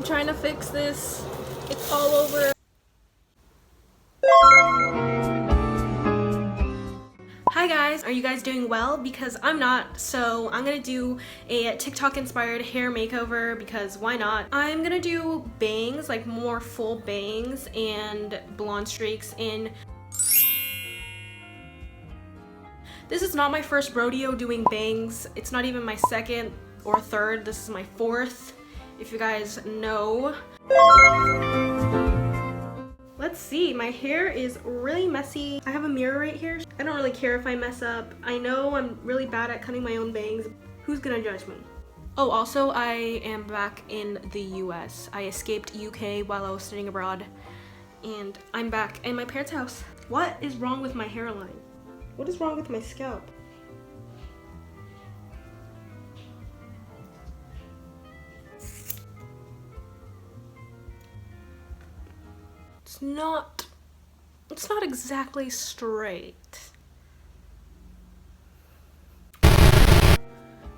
I'm trying to fix this. It's all over. Hi guys, are you guys doing well? Because I'm not, so I'm gonna do a TikTok inspired hair makeover because why not? I'm gonna do bangs, like more full bangs and blonde streaks in. This is not my first rodeo doing bangs. It's not even my second or third. This is my fourth, if you guys know. Let's see, my hair is really messy. I have a mirror right here. I don't really care if I mess up. I know I'm really bad at cutting my own bangs. Who's gonna judge me? Oh, also I am back in the US. I escaped UK while I was studying abroad, and I'm back in my parents' house. What is wrong with my hairline? What is wrong with my scalp? It's not exactly straight.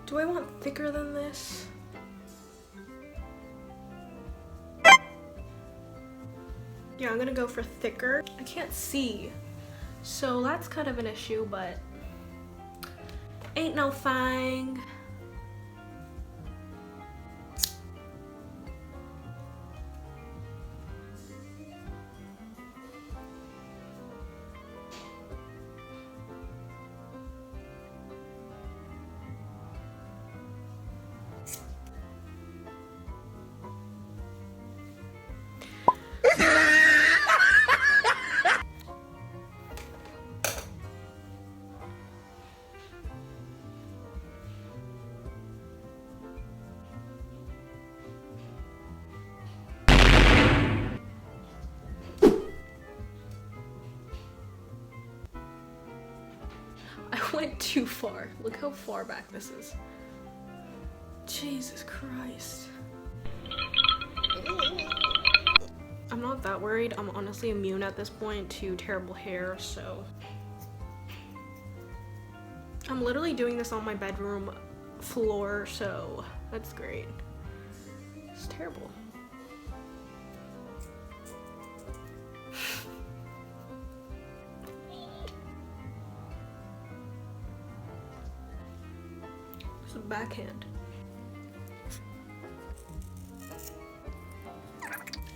Do I want thicker than this? Yeah, I'm gonna go for thicker. I can't see, so that's kind of an issue, but ain't no thing. I went too far. Look how far back this is. Jesus Christ. I'm not that worried. I'm honestly immune at this point to terrible hair, so. I'm literally doing this on my bedroom floor, so that's great. It's terrible. It's a backhand.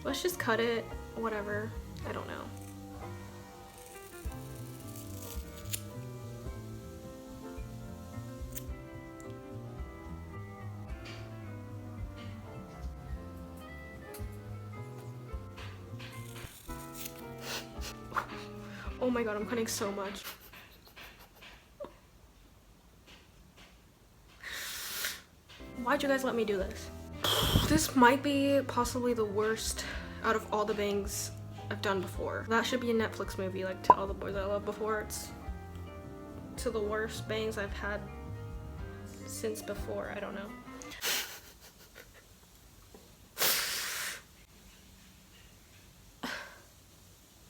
Let's just cut it, whatever. I don't know. Oh my god, I'm cutting so much. Why'd you guys let me do this? This might be possibly the worst out of all the bangs I've done before. That should be a Netflix movie, like To All the Boys I Loved Before. It's to the worst bangs I've had since before. I don't know.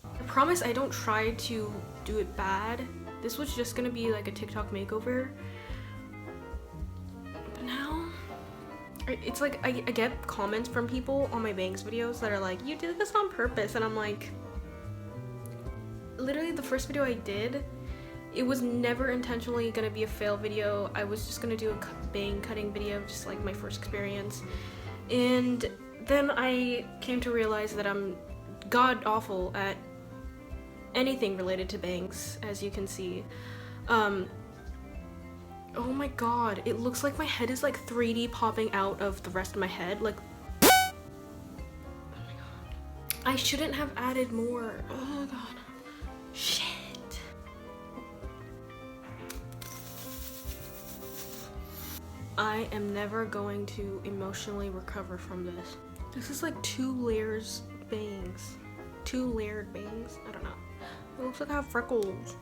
I promise I don't try to do it bad. This was just gonna be like a TikTok makeover. But now, it's like I get comments from people on my bangs videos that are like, you did this on purpose, and I'm like, literally the first video I did, it was never intentionally gonna be a fail video. I was just gonna do a bang cutting video, just like my first experience, and then I came to realize that I'm god awful at anything related to bangs, as you can see. Oh my god, it looks like my head is like 3D popping out of the rest of my head. Like, oh my god. I shouldn't have added more. Oh god. Shit. I am never going to emotionally recover from this. This is like 2 layers bangs. 2 layered bangs. I don't know. It looks like I have freckles.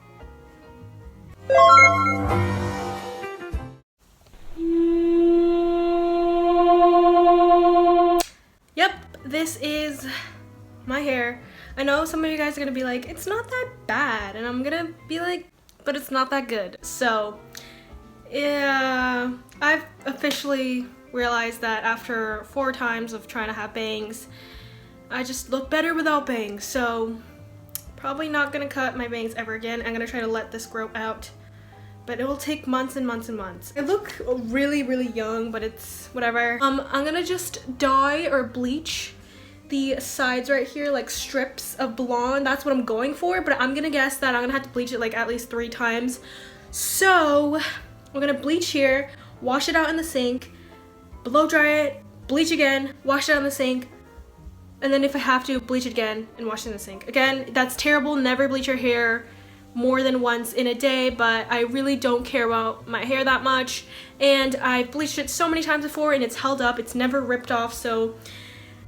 Yep, this is my hair. I know some of you guys are gonna be like, it's not that bad, and I'm gonna be like, but it's not that good. So yeah, I've officially realized that after 4 times of trying to have bangs, I just look better without bangs. So probably not gonna cut my bangs ever again. I'm gonna try to let this grow out, but it will take months and months and months. I look really, really young, but it's whatever. I'm gonna just dye or bleach the sides right here, like strips of blonde. That's what I'm going for, but I'm gonna guess that I'm gonna have to bleach it like at least 3 times. So we're gonna bleach here, wash it out in the sink, blow dry it, bleach again, wash it out in the sink, and then if I have to, bleach it again and wash it in the sink. Again, that's terrible. Never bleach your hair more than once in a day, but I really don't care about my hair that much, and I've bleached it so many times before and it's held up. It's never ripped off, so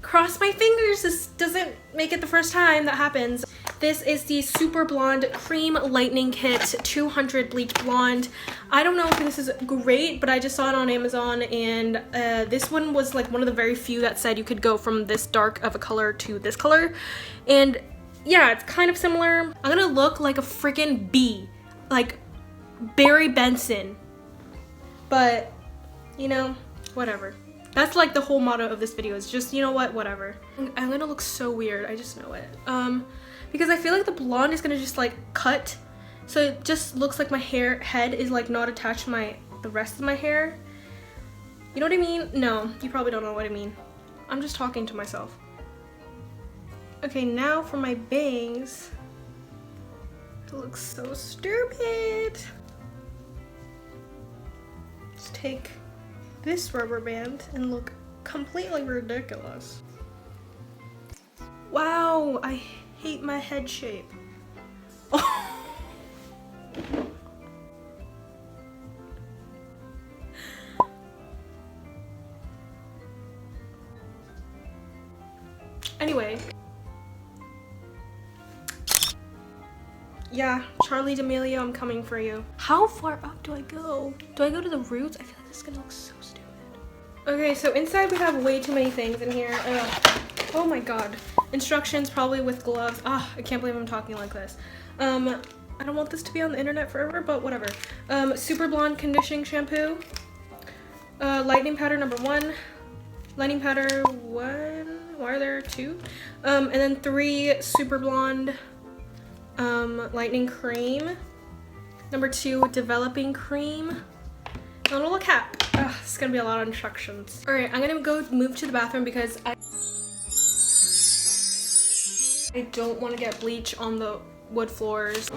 cross my fingers this doesn't make it the first time that happens. This is the Super Blonde Créme Lightening Kit 200 Bleach Blonde. I don't know if this is great, but I just saw it on Amazon, and this one was like one of the very few that said you could go from this dark of a color to this color. And yeah, it's kind of similar. I'm gonna look like a freaking bee, like Barry Benson. But, you know, whatever. That's like the whole motto of this video, is just, you know what, whatever. I'm gonna look so weird, I just know it. Because I feel like the blonde is gonna just like cut, so it just looks like my head is like not attached to the rest of my hair. You know what I mean? No, you probably don't know what I mean. I'm just talking to myself. Okay, now for my bangs. It looks so stupid. Let's take this rubber band and look completely ridiculous. Wow, I hate my head shape. Oh. Anyway. Yeah, Charlie D'Amelio, I'm coming for you. How far up do I go? Do I go to the roots? I feel like this is gonna look so stupid. Okay, so inside we have way too many things in here. Ugh. Oh my god. Instructions, probably with gloves. Ah, I can't believe I'm talking like this. I don't want this to be on the internet forever, but whatever. Super Blonde Conditioning Shampoo. Lightning Powder number 1. Lightning Powder 1. Why are there 2? And then 3 Super Blonde Lightening Cream. Number 2, Developing Cream. And a little cap. Ugh, this is gonna be a lot of instructions. Alright, I'm gonna go move to the bathroom because I don't want to get bleach on the wood floors.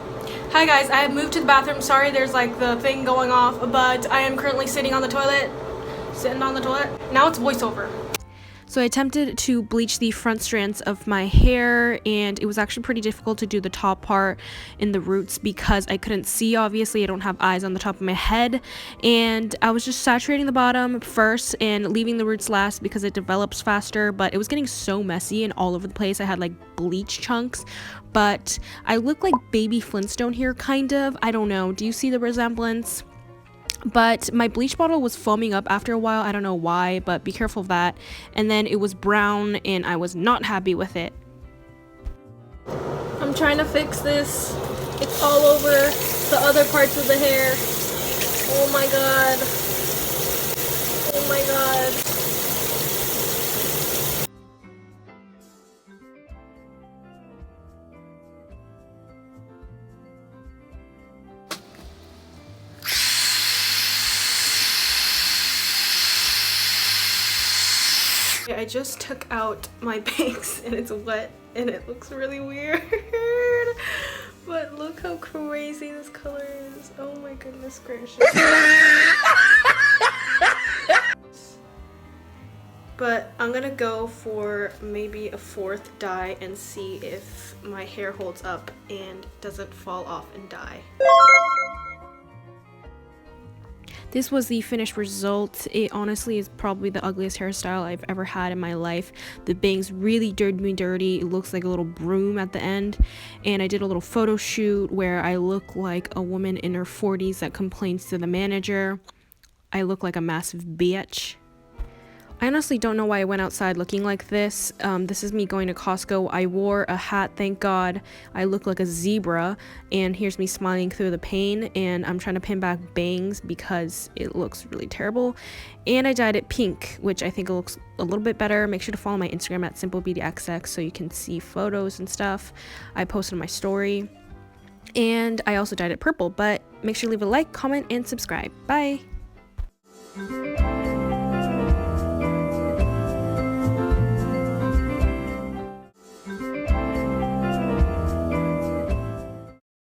Hi guys, I have moved to the bathroom. Sorry there's like the thing going off, but I am currently sitting on the toilet. Now it's voiceover. So I attempted to bleach the front strands of my hair, and it was actually pretty difficult to do the top part in the roots because I couldn't see. Obviously I don't have eyes on the top of my head, and I was just saturating the bottom first and leaving the roots last because it develops faster, but it was getting so messy and all over the place. I had like bleach chunks, but I look like baby Flintstone here, kind of. I don't know, do you see the resemblance? But my bleach bottle was foaming up after a while. I don't know why, but be careful of that. And then it was brown and I was not happy with it. I'm trying to fix this. It's all over the other parts of the hair. Oh my god. Oh my god. I just took out my bangs and it's wet and it looks really weird. But look how crazy this color is. Oh my goodness gracious. But I'm gonna go for maybe a 4th dye and see if my hair holds up and doesn't fall off and die. This was the finished result. It honestly is probably the ugliest hairstyle I've ever had in my life. The bangs really did me dirty. It looks like a little broom at the end. And I did a little photo shoot where I look like a woman in her 40s that complains to the manager. I look like a massive bitch. I honestly don't know why I went outside looking like this. This is me going to Costco. I wore a hat, thank God. I look like a zebra, and here's me smiling through the pain, and I'm trying to pin back bangs because it looks really terrible. And I dyed it pink, which I think it looks a little bit better. Make sure to follow my Instagram at simplebeautyxx so you can see photos and stuff. I posted on my story. And I also dyed it purple, but make sure to leave a like, comment, and subscribe. Bye!